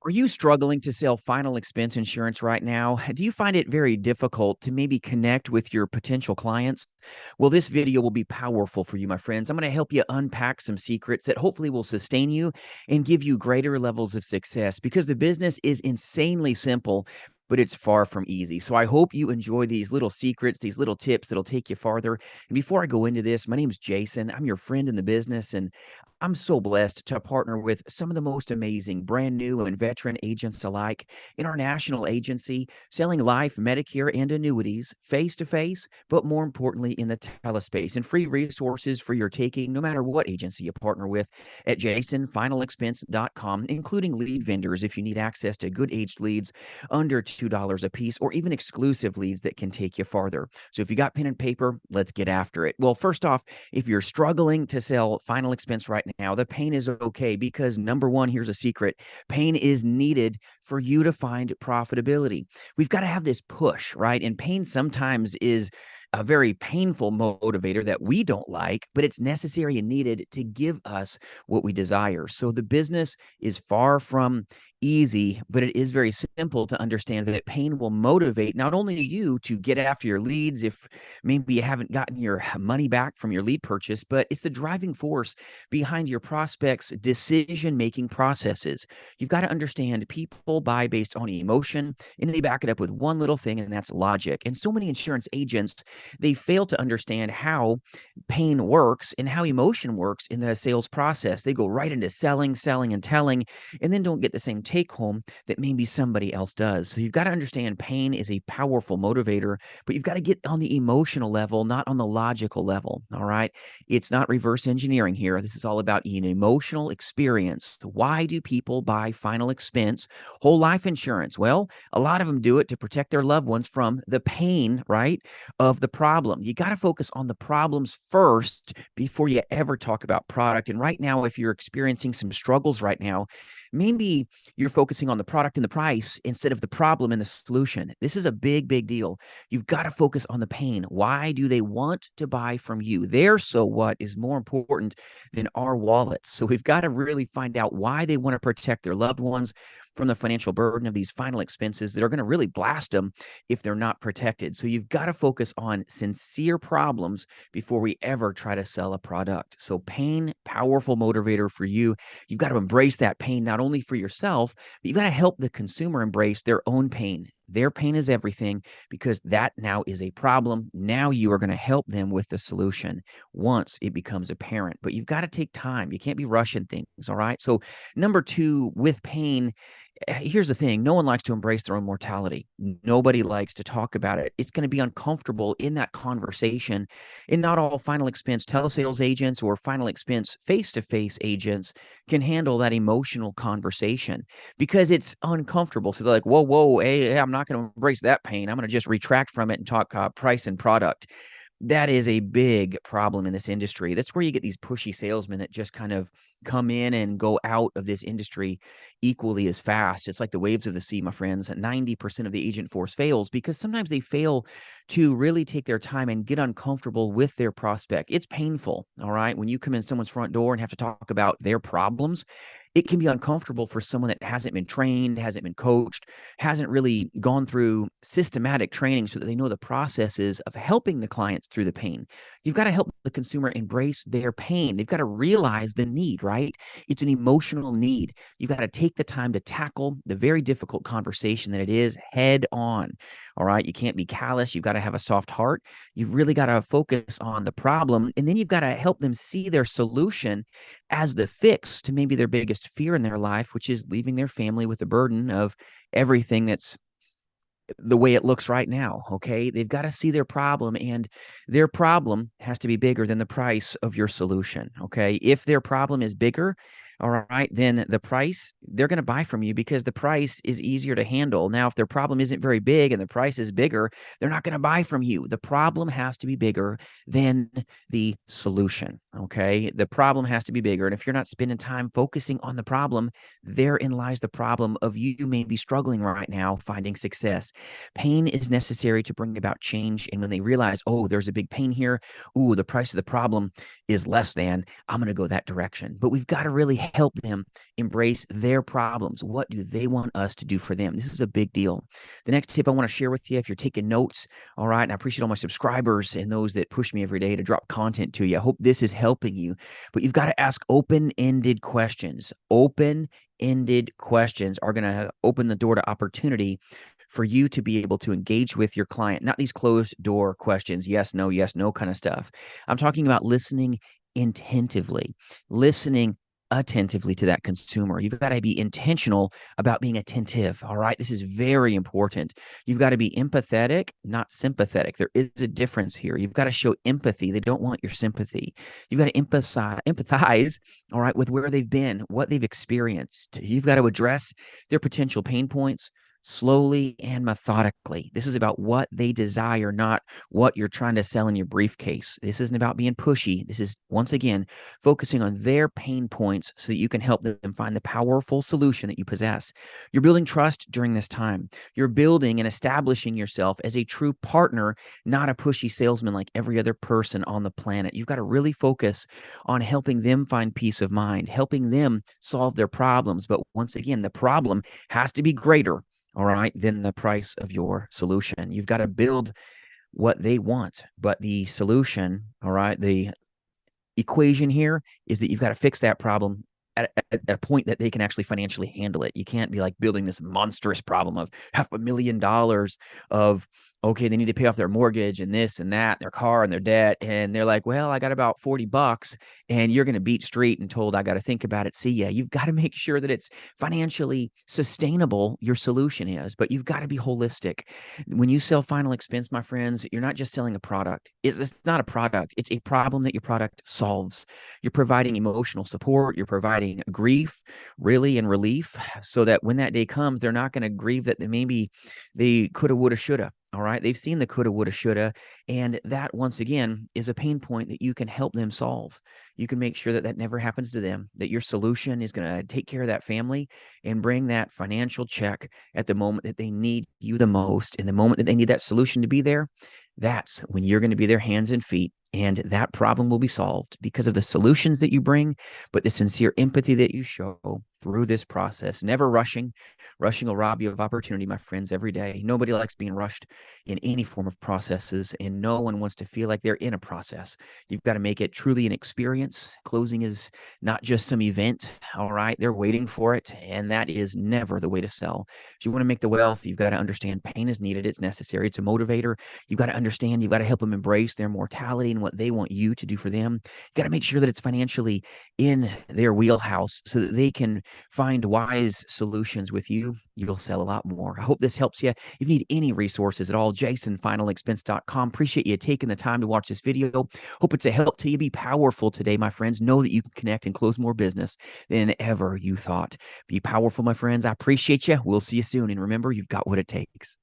Are you struggling to sell final expense insurance right now? Do you find it very difficult to maybe connect with your potential clients? Well, this video will be powerful for you, my friends. I'm going to help you unpack some secrets that hopefully will sustain you and give you greater levels of success because the business is insanely simple, but it's far from easy. So I hope you enjoy these little secrets, these little tips that'll take you farther. And before I go into this, my name is Jason. I'm your friend in the business, and I'm so blessed to partner with some of the most amazing brand new and veteran agents alike in our national agency, selling life, Medicare, and annuities face to face, but more importantly, in the telespace, and free resources for your taking, no matter what agency you partner with, at jasonfinalexpense.com, including lead vendors if you need access to good aged leads under $2 a piece, or even exclusive leads that can take you farther. So if you got pen and paper, let's get after it. Well, first off, if you're struggling to sell final expense right now, the pain is okay because number one, here's a secret: pain is needed for you to find profitability. We've got to have this push, right? And pain sometimes is a very painful motivator that we don't like, but it's necessary and needed to give us what we desire. So the business is far from easy, but it is very simple to understand that pain will motivate not only you to get after your leads if maybe you haven't gotten your money back from your lead purchase, but it's the driving force behind your prospects' decision-making processes. You've got to understand people buy based on emotion, and they back it up with one little thing, and that's logic. And so many insurance agents, they fail to understand how pain works and how emotion works in the sales process. They go right into selling, selling, and telling, and then don't get the same take home that maybe somebody else does. So you've got to understand pain is a powerful motivator, but you've got to get on the emotional level, not on the logical level. All right. It's not reverse engineering here. This is all about an emotional experience. Why do people buy final expense whole life insurance? Well, a lot of them do it to protect their loved ones from the pain, right, of the problem. You got to focus on the problems first before you ever talk about product. And right now, if you're experiencing some struggles right now, maybe you're focusing on the product and the price instead of the problem and the solution. This is a big, big deal. You've got to focus on the pain. Why do they want to buy from you? Their so what is more important than our wallets. So we've got to really find out why they want to protect their loved ones from the financial burden of these final expenses that are going to really blast them if they're not protected. So you've got to focus on sincere problems before we ever try to sell a product. So pain, powerful motivator for you. You've got to embrace that pain, not only for yourself, but you've got to help the consumer embrace their own pain. Their pain is everything because that now is a problem. Now you are going to help them with the solution once it becomes apparent. But you've got to take time. You can't be rushing things. All right. So, number two, with pain, here's the thing: no one likes to embrace their own mortality. Nobody likes to talk about it. It's going to be uncomfortable in that conversation. And not all final expense telesales agents or final expense face-to-face agents can handle that emotional conversation because it's uncomfortable. So they're like, whoa, whoa, hey, I'm not going to embrace that pain. I'm going to just retract from it and talk price and product. That is a big problem in this industry. That's where you get these pushy salesmen that just kind of come in and go out of this industry equally as fast. It's like the waves of the sea, my friends. 90% of the agent force fails because sometimes they fail to really take their time and get uncomfortable with their prospect. It's painful, all right? When you come in someone's front door and have to talk about their problems, it can be uncomfortable for someone that hasn't been trained, hasn't been coached, hasn't really gone through systematic training so that they know the processes of helping the clients through the pain. You've got to help the consumer embrace their pain. They've got to realize the need, right? It's an emotional need. You've got to take the time to tackle the very difficult conversation that it is head on. All right. You can't be callous. You've got to have a soft heart. You've really got to focus on the problem. And then you've got to help them see their solution as the fix to maybe their biggest fear in their life, which is leaving their family with the burden of everything that's the way it looks right now. Okay. They've got to see their problem, and their problem has to be bigger than the price of your solution. Okay. If their problem is bigger, all right, then the price, they're going to buy from you because the price is easier to handle. Now, if their problem isn't very big and the price is bigger, they're not going to buy from you. The problem has to be bigger than the solution. Okay. The problem has to be bigger. And if you're not spending time focusing on the problem, therein lies the problem of you maybe struggling right now finding success. Pain is necessary to bring about change. And when they realize, oh, there's a big pain here, ooh, the price of the problem is less than, I'm going to go that direction. But we've got to really help them embrace their problems. What do they want us to do for them? This is a big deal. The next tip I want to share with you, if you're taking notes, all right, and I appreciate all my subscribers and those that push me every day to drop content to you. I hope this is helping you, but you've got to ask open-ended questions. Open-ended questions are going to open the door to opportunity for you to be able to engage with your client, not these closed door questions, yes, no kind of stuff. I'm talking about listening intentively, listening attentively to that consumer. You've got to be intentional about being attentive. All right. This is very important. You've got to be empathetic, not sympathetic. There is a difference here. You've got to show empathy. They don't want your sympathy. You've got to empathize, all right, with where they've been, what they've experienced. You've got to address their potential pain points slowly and methodically. This is about what they desire, not what you're trying to sell in your briefcase. This isn't about being pushy. This is, once again, focusing on their pain points so that you can help them find the powerful solution that you possess. You're building trust during this time. You're building and establishing yourself as a true partner, not a pushy salesman like every other person on the planet. You've got to really focus on helping them find peace of mind, helping them solve their problems. But once again, the problem has to be greater, all right, than the price of your solution. You've got to build what they want, but the solution, all right, the equation here is that you've got to fix that problem at a point that they can actually financially handle it. You can't be like building this monstrous problem of $500,000 of, okay, they need to pay off their mortgage and this and that, their car and their debt. And they're like, well, I got about $40 and you're going to beat street and told I got to think about it. See ya. You've got to make sure that it's financially sustainable, your solution is, but you've got to be holistic. When you sell final expense, my friends, you're not just selling a product. It's not a product. It's a problem that your product solves. You're providing emotional support. You're providing grief, really, and relief, so that when that day comes, they're not going to grieve that maybe they coulda, woulda, shoulda. All right. They've seen the coulda, woulda, shoulda. And that, once again, is a pain point that you can help them solve. You can make sure that that never happens to them, that your solution is going to take care of that family and bring that financial check at the moment that they need you the most. In the moment that they need that solution to be there, that's when you're going to be their hands and feet. And that problem will be solved because of the solutions that you bring, but the sincere empathy that you show through this process. Never rushing. Rushing will rob you of opportunity, my friends, every day. Nobody likes being rushed in any form of processes, and no one wants to feel like they're in a process. You've got to make it truly an experience. Closing is not just some event, all right? They're waiting for it, and that is never the way to sell. If you want to make the wealth, you've got to understand pain is needed. It's necessary. It's a motivator. You've got to understand, you've got to help them embrace their mortality and what they want you to do for them. You got to make sure that it's financially in their wheelhouse so that they can find wise solutions with you. You'll sell a lot more. I hope this helps you. If you need any resources at all, jasonfinalexpense.com. Appreciate you taking the time to watch this video. Hope it's a help to you. Be powerful today, my friends. Know that you can connect and close more business than ever you thought. Be powerful, my friends. I appreciate you. We'll see you soon. And remember, you've got what it takes.